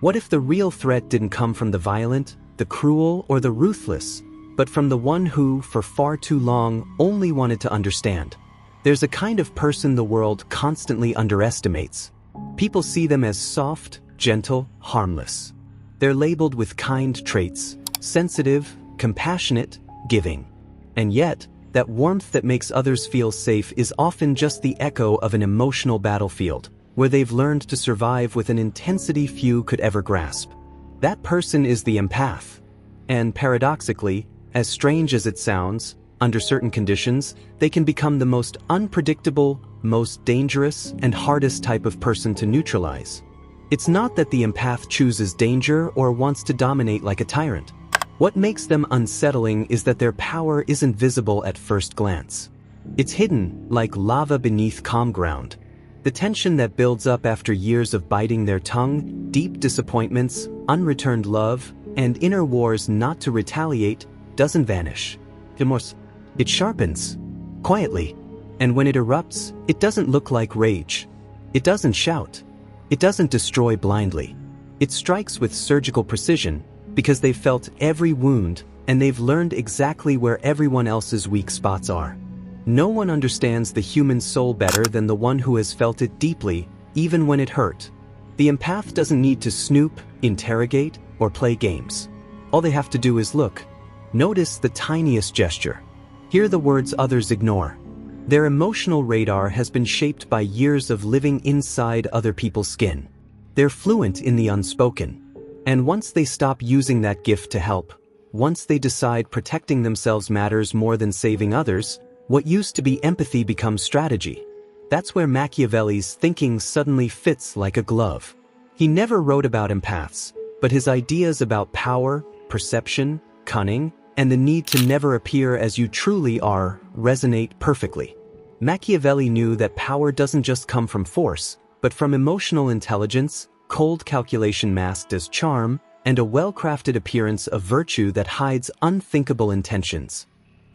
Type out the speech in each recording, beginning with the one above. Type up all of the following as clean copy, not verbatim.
What if the real threat didn't come from the violent, the cruel, or the ruthless, but from the one who, for far too long, only wanted to understand? There's a kind of person the world constantly underestimates. People see them as soft, gentle, harmless. They're labeled with kind traits, sensitive, compassionate, giving. And yet, that warmth that makes others feel safe is often just the echo of an emotional battlefield, where they've learned to survive with an intensity few could ever grasp. That person is the empath. And paradoxically, as strange as it sounds, under certain conditions, they can become the most unpredictable, most dangerous, and hardest type of person to neutralize. It's not that the empath chooses danger or wants to dominate like a tyrant. What makes them unsettling is that their power isn't visible at first glance. It's hidden, like lava beneath calm ground. The tension that builds up after years of biting their tongue, deep disappointments, unreturned love, and inner wars not to retaliate, doesn't vanish. It sharpens, quietly. And when it erupts, it doesn't look like rage. It doesn't shout. It doesn't destroy blindly. It strikes with surgical precision, because they've felt every wound, and they've learned exactly where everyone else's weak spots are. No one understands the human soul better than the one who has felt it deeply, even when it hurt. The empath doesn't need to snoop, interrogate, or play games. All they have to do is look. Notice the tiniest gesture. Hear the words others ignore. Their emotional radar has been shaped by years of living inside other people's skin. They're fluent in the unspoken. And once they stop using that gift to help, once they decide protecting themselves matters more than saving others, what used to be empathy becomes strategy. That's where Machiavelli's thinking suddenly fits like a glove. He never wrote about empaths, but his ideas about power, perception, cunning, and the need to never appear as you truly are resonate perfectly. Machiavelli knew that power doesn't just come from force, but from emotional intelligence, cold calculation masked as charm, and a well-crafted appearance of virtue that hides unthinkable intentions.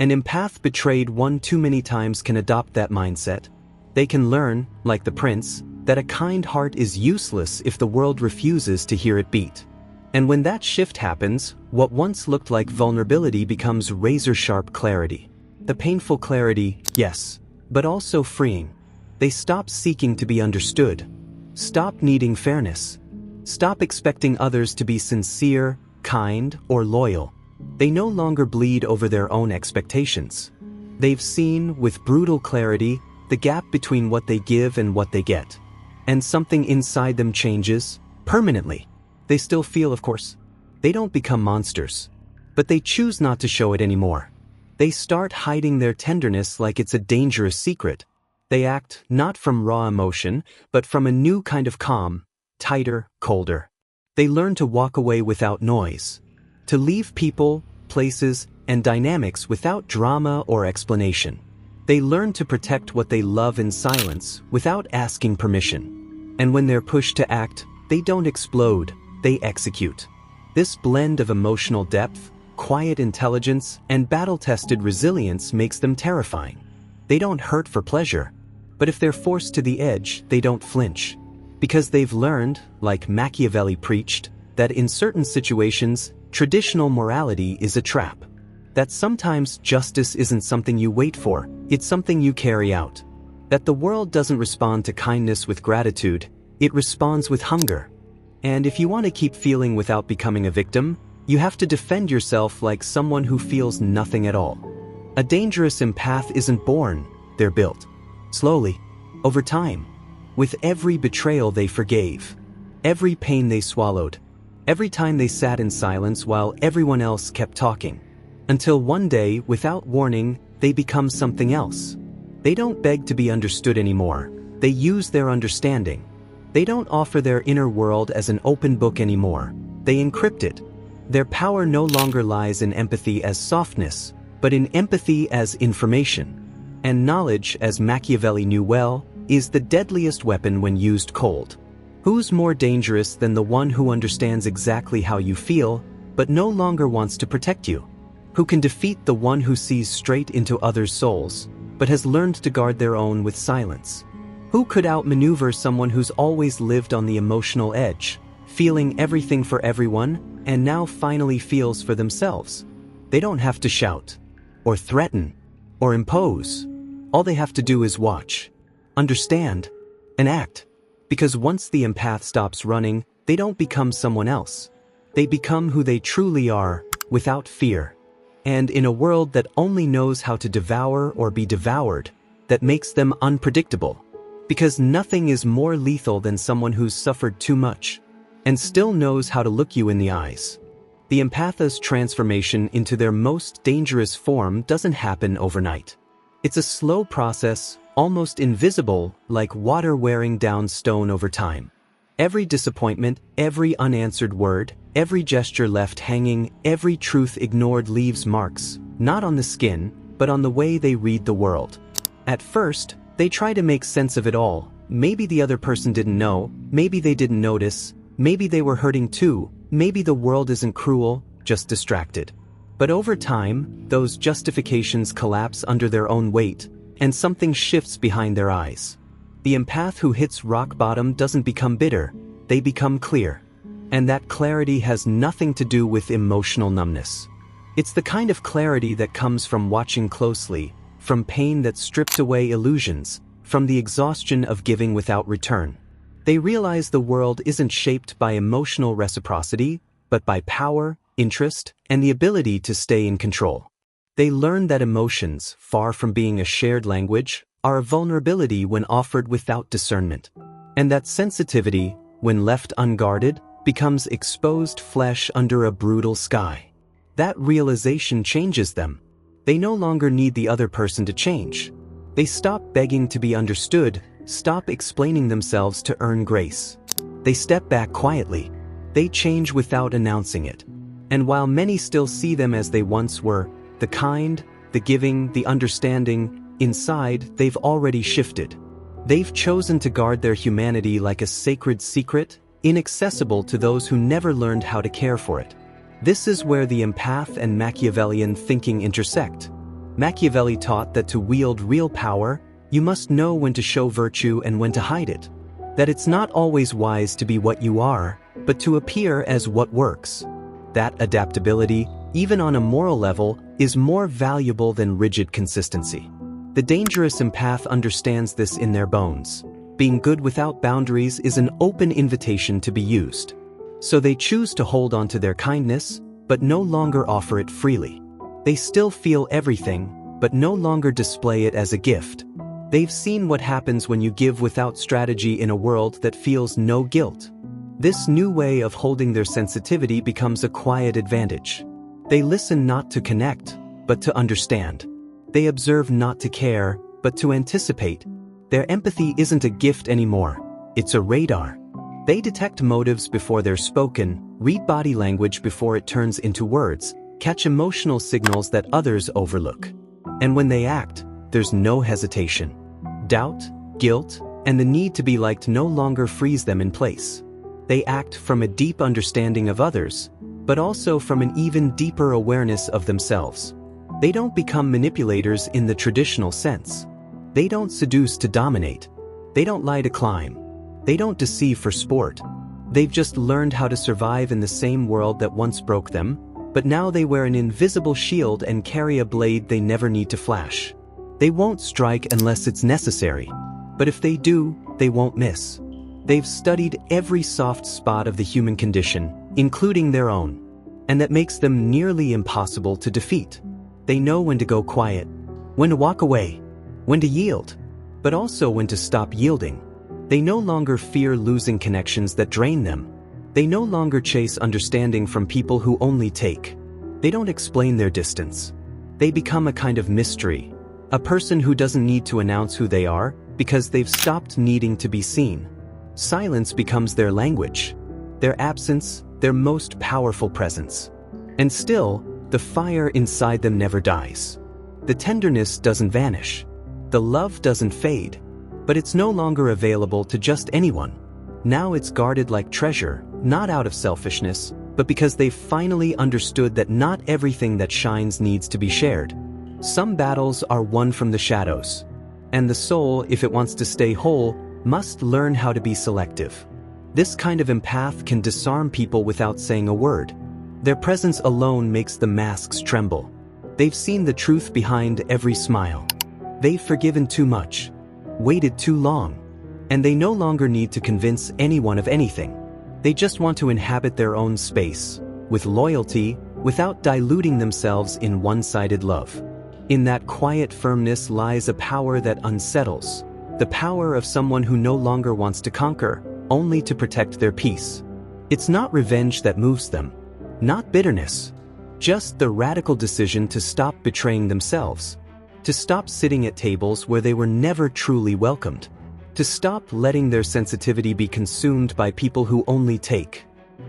An empath betrayed one too many times can adopt that mindset. They can learn, like the prince, that a kind heart is useless if the world refuses to hear it beat. And when that shift happens, what once looked like vulnerability becomes razor-sharp clarity. The painful clarity, yes, but also freeing. They stop seeking to be understood. Stop needing fairness. Stop expecting others to be sincere, kind, or loyal. They no longer bleed over their own expectations. They've seen, with brutal clarity, the gap between what they give and what they get. And something inside them changes, permanently. They still feel, of course. They don't become monsters. But they choose not to show it anymore. They start hiding their tenderness like it's a dangerous secret. They act not from raw emotion, but from a new kind of calm, tighter, colder. They learn to walk away without noise. To leave people, places, and dynamics without drama or explanation. They learn to protect what they love in silence, without asking permission. And when they're pushed to act, they don't explode. They execute. This blend of emotional depth, quiet intelligence, and battle-tested resilience makes them terrifying. They don't hurt for pleasure, but if they're forced to the edge, they don't flinch. Because they've learned, like Machiavelli preached, that in certain situations, traditional morality is a trap. That sometimes justice isn't something you wait for, it's something you carry out. That the world doesn't respond to kindness with gratitude, it responds with hunger. And if you want to keep feeling without becoming a victim, you have to defend yourself like someone who feels nothing at all. A dangerous empath isn't born, they're built. Slowly, over time, with every betrayal they forgave, every pain they swallowed, every time they sat in silence while everyone else kept talking. Until one day, without warning, they become something else. They don't beg to be understood anymore, they use their understanding. They don't offer their inner world as an open book anymore, they encrypt it. Their power no longer lies in empathy as softness, but in empathy as information. And knowledge, as Machiavelli knew well, is the deadliest weapon when used cold. Who's more dangerous than the one who understands exactly how you feel, but no longer wants to protect you? Who can defeat the one who sees straight into others' souls, but has learned to guard their own with silence? Who could outmaneuver someone who's always lived on the emotional edge, feeling everything for everyone, and now finally feels for themselves. They don't have to shout, or threaten, or impose. All they have to do is watch, understand, and act. Because once the empath stops running, they don't become someone else. They become who they truly are, without fear. And in a world that only knows how to devour or be devoured, that makes them unpredictable. Because nothing is more lethal than someone who's suffered too much, and still knows how to look you in the eyes. The empath's transformation into their most dangerous form doesn't happen overnight. It's a slow process, almost invisible, like water wearing down stone over time. Every disappointment, every unanswered word, every gesture left hanging, every truth ignored leaves marks, not on the skin, but on the way they read the world. At first, they try to make sense of it all. Maybe the other person didn't know, maybe they didn't notice, maybe they were hurting too, maybe the world isn't cruel, just distracted. But over time, those justifications collapse under their own weight, and something shifts behind their eyes. The empath who hits rock bottom doesn't become bitter, they become clear. And that clarity has nothing to do with emotional numbness. It's the kind of clarity that comes from watching closely, from pain that strips away illusions, from the exhaustion of giving without return. They realize the world isn't shaped by emotional reciprocity, but by power, interest, and the ability to stay in control. They learn that emotions, far from being a shared language, are a vulnerability when offered without discernment. And that sensitivity, when left unguarded, becomes exposed flesh under a brutal sky. That realization changes them. They no longer need the other person to change. They stop begging to be understood, stop explaining themselves to earn grace. They step back quietly. They change without announcing it. And while many still see them as they once were, the kind, the giving, the understanding, inside, they've already shifted. They've chosen to guard their humanity like a sacred secret, inaccessible to those who never learned how to care for it. This is where the empath and Machiavellian thinking intersect. Machiavelli taught that to wield real power, you must know when to show virtue and when to hide it. That it's not always wise to be what you are, but to appear as what works. That adaptability, even on a moral level, is more valuable than rigid consistency. The dangerous empath understands this in their bones. Being good without boundaries is an open invitation to be used. So they choose to hold on to their kindness, but no longer offer it freely. They still feel everything, but no longer display it as a gift. They've seen what happens when you give without strategy in a world that feels no guilt. This new way of holding their sensitivity becomes a quiet advantage. They listen not to connect, but to understand. They observe not to care, but to anticipate. Their empathy isn't a gift anymore, it's a radar. They detect motives before they're spoken, read body language before it turns into words, catch emotional signals that others overlook. And when they act, there's no hesitation. Doubt, guilt, and the need to be liked no longer freeze them in place. They act from a deep understanding of others, but also from an even deeper awareness of themselves. They don't become manipulators in the traditional sense. They don't seduce to dominate. They don't lie to climb. They don't deceive for sport. They've just learned how to survive in the same world that once broke them, but now they wear an invisible shield and carry a blade they never need to flash. They won't strike unless it's necessary, but if they do, they won't miss. They've studied every soft spot of the human condition, including their own, and that makes them nearly impossible to defeat. They know when to go quiet, when to walk away, when to yield, but also when to stop yielding. They no longer fear losing connections that drain them. They no longer chase understanding from people who only take. They don't explain their distance. They become a kind of mystery, a person who doesn't need to announce who they are because they've stopped needing to be seen. Silence becomes their language, their absence, their most powerful presence. And still, the fire inside them never dies. The tenderness doesn't vanish. The love doesn't fade. But it's no longer available to just anyone. Now it's guarded like treasure, not out of selfishness, but because they've finally understood that not everything that shines needs to be shared. Some battles are won from the shadows. And the soul, if it wants to stay whole, must learn how to be selective. This kind of empath can disarm people without saying a word. Their presence alone makes the masks tremble. They've seen the truth behind every smile. They've forgiven too much, waited too long, and they no longer need to convince anyone of anything. They just want to inhabit their own space, with loyalty, without diluting themselves in one-sided love. In that quiet firmness lies a power that unsettles, the power of someone who no longer wants to conquer, only to protect their peace. It's not revenge that moves them, not bitterness, just the radical decision to stop betraying themselves, to stop sitting at tables where they were never truly welcomed, to stop letting their sensitivity be consumed by people who only take.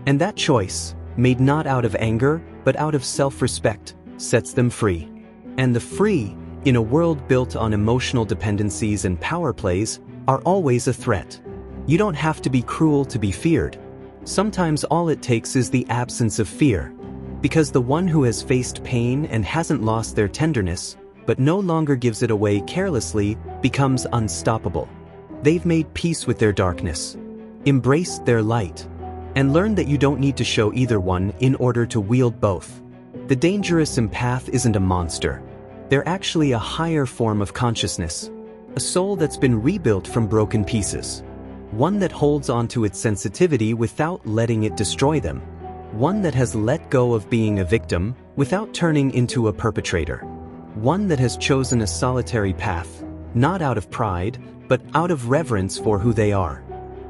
And that choice, made not out of anger, but out of self-respect, sets them free. And the free, in a world built on emotional dependencies and power plays, are always a threat. You don't have to be cruel to be feared. Sometimes all it takes is the absence of fear. Because the one who has faced pain and hasn't lost their tenderness, but no longer gives it away carelessly, becomes unstoppable. They've made peace with their darkness, embraced their light, and learned that you don't need to show either one in order to wield both. The dangerous empath isn't a monster. They're actually a higher form of consciousness, a soul that's been rebuilt from broken pieces. One that holds on to its sensitivity without letting it destroy them. One that has let go of being a victim without turning into a perpetrator. One that has chosen a solitary path, not out of pride, but out of reverence for who they are.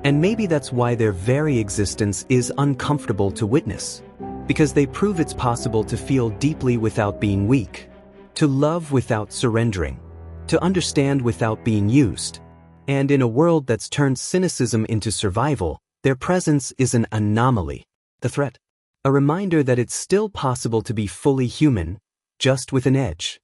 And maybe that's why their very existence is uncomfortable to witness. Because they prove it's possible to feel deeply without being weak, to love without surrendering, to understand without being used. And in a world that's turned cynicism into survival, their presence is an anomaly, the threat. A reminder that it's still possible to be fully human, just with an edge.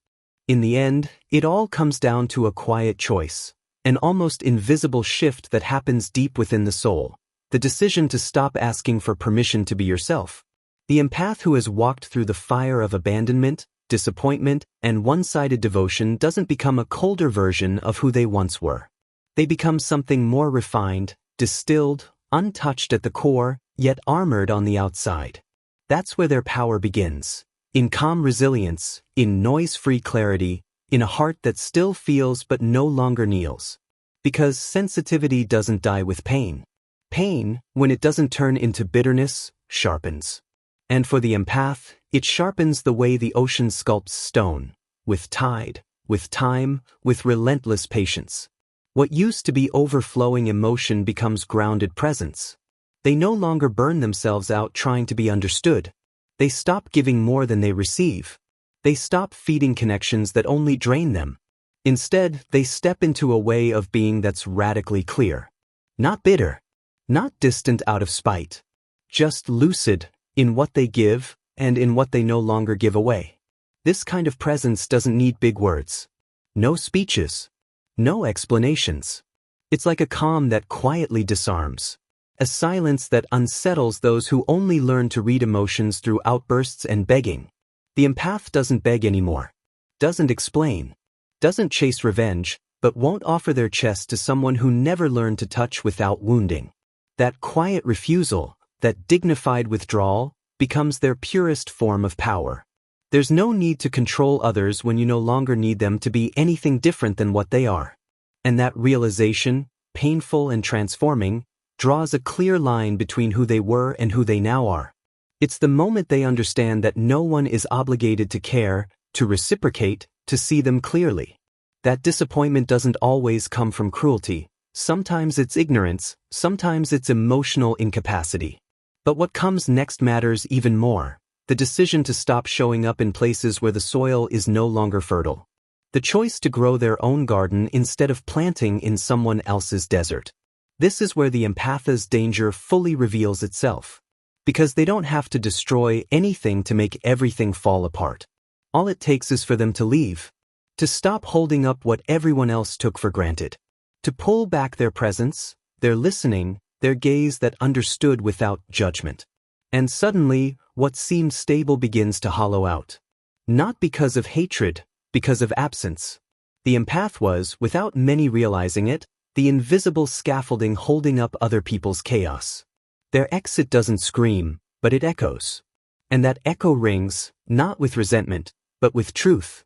In the end, it all comes down to a quiet choice, an almost invisible shift that happens deep within the soul, the decision to stop asking for permission to be yourself. The empath who has walked through the fire of abandonment, disappointment, and one-sided devotion doesn't become a colder version of who they once were. They become something more refined, distilled, untouched at the core, yet armored on the outside. That's where their power begins. In calm resilience, in noise-free clarity, in a heart that still feels but no longer kneels. Because sensitivity doesn't die with pain. Pain, when it doesn't turn into bitterness, sharpens. And for the empath, it sharpens the way the ocean sculpts stone, with tide, with time, with relentless patience. What used to be overflowing emotion becomes grounded presence. They no longer burn themselves out trying to be understood. They stop giving more than they receive. They stop feeding connections that only drain them. Instead, they step into a way of being that's radically clear. Not bitter. Not distant out of spite. Just lucid in what they give and in what they no longer give away. This kind of presence doesn't need big words. No speeches. No explanations. It's like a calm that quietly disarms. A silence that unsettles those who only learn to read emotions through outbursts and begging. The empath doesn't beg anymore. Doesn't explain. Doesn't chase revenge, but won't offer their chest to someone who never learned to touch without wounding. That quiet refusal, that dignified withdrawal, becomes their purest form of power. There's no need to control others when you no longer need them to be anything different than what they are. And that realization, painful and transforming, draws a clear line between who they were and who they now are. It's the moment they understand that no one is obligated to care, to reciprocate, to see them clearly. That disappointment doesn't always come from cruelty. Sometimes it's ignorance, sometimes it's emotional incapacity. But what comes next matters even more. The decision to stop showing up in places where the soil is no longer fertile. The choice to grow their own garden instead of planting in someone else's desert. This is where the empath's danger fully reveals itself. Because they don't have to destroy anything to make everything fall apart. All it takes is for them to leave. To stop holding up what everyone else took for granted. To pull back their presence, their listening, their gaze that understood without judgment. And suddenly, what seemed stable begins to hollow out. Not because of hatred, because of absence. The empath was, without many realizing it, the invisible scaffolding holding up other people's chaos. Their exit doesn't scream, but it echoes. And that echo rings, not with resentment, but with truth.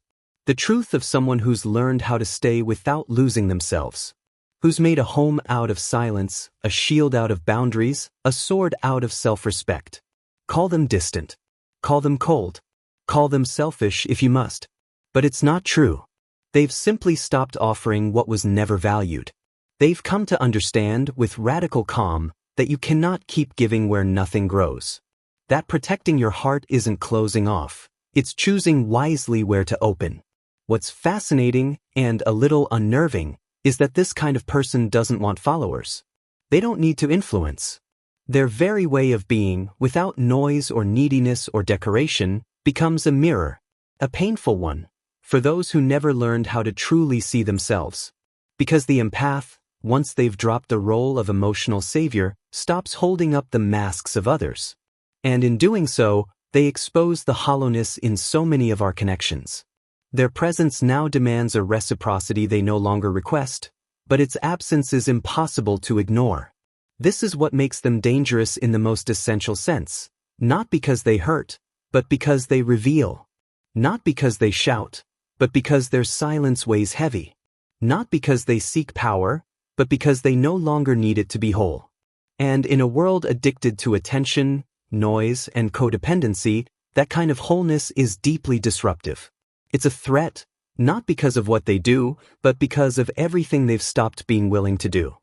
The truth of someone who's learned how to stay without losing themselves. Who's made a home out of silence, a shield out of boundaries, a sword out of self-respect. Call them distant. Call them cold. Call them selfish if you must. But it's not true. They've simply stopped offering what was never valued. They've come to understand with radical calm that you cannot keep giving where nothing grows. That protecting your heart isn't closing off. It's choosing wisely where to open. What's fascinating and a little unnerving is that this kind of person doesn't want followers. They don't need to influence. Their very way of being, without noise or neediness or decoration, becomes a mirror, a painful one, for those who never learned how to truly see themselves. Because the empath, once they've dropped the role of emotional savior, stops holding up the masks of others. And in doing so, they expose the hollowness in so many of our connections. Their presence now demands a reciprocity they no longer request, but its absence is impossible to ignore. This is what makes them dangerous in the most essential sense, not because they hurt, but because they reveal. Not because they shout, but because their silence weighs heavy. Not because they seek power, but because they no longer need it to be whole. And in a world addicted to attention, noise, and codependency, that kind of wholeness is deeply disruptive. It's a threat, not because of what they do, but because of everything they've stopped being willing to do.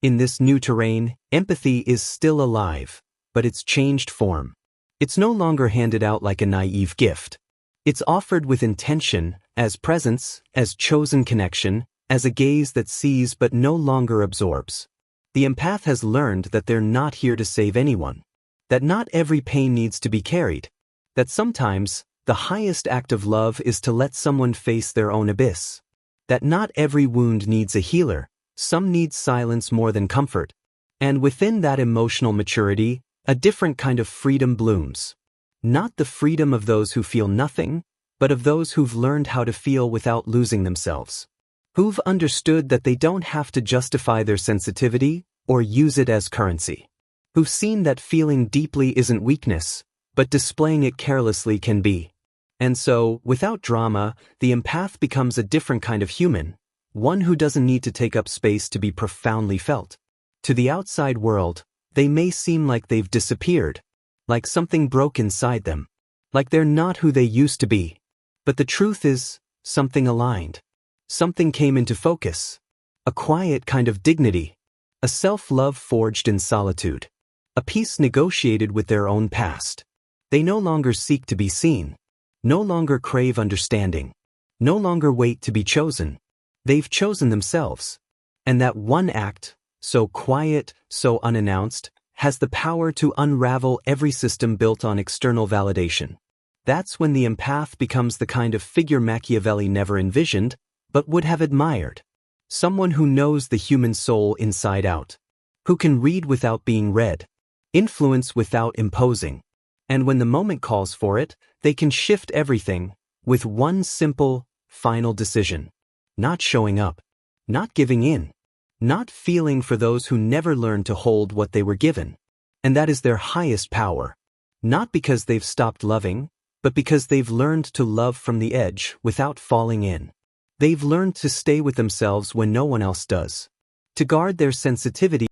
In this new terrain, empathy is still alive, but it's changed form. It's no longer handed out like a naive gift. It's offered with intention, as presence, as chosen connection, as a gaze that sees but no longer absorbs. The empath has learned that they're not here to save anyone. That not every pain needs to be carried. That sometimes, the highest act of love is to let someone face their own abyss. That not every wound needs a healer. Some need silence more than comfort. And within that emotional maturity, a different kind of freedom blooms. Not the freedom of those who feel nothing, but of those who've learned how to feel without losing themselves. Who've understood that they don't have to justify their sensitivity or use it as currency. Who've seen that feeling deeply isn't weakness, but displaying it carelessly can be. And so, without drama, the empath becomes a different kind of human. One who doesn't need to take up space to be profoundly felt. To the outside world, they may seem like they've disappeared, like something broke inside them, like they're not who they used to be. But the truth is, something aligned. Something came into focus. A quiet kind of dignity. A self-love forged in solitude. A peace negotiated with their own past. They no longer seek to be seen. No longer crave understanding. No longer wait to be chosen. They've chosen themselves. And that one act, so quiet, so unannounced, has the power to unravel every system built on external validation. That's when the empath becomes the kind of figure Machiavelli never envisioned, but would have admired. Someone who knows the human soul inside out. Who can read without being read. Influence without imposing. And when the moment calls for it, they can shift everything with one simple, final decision. Not showing up. Not giving in. Not feeling for those who never learned to hold what they were given. And that is their highest power. Not because they've stopped loving, but because they've learned to love from the edge without falling in. They've learned to stay with themselves when no one else does. To guard their sensitivity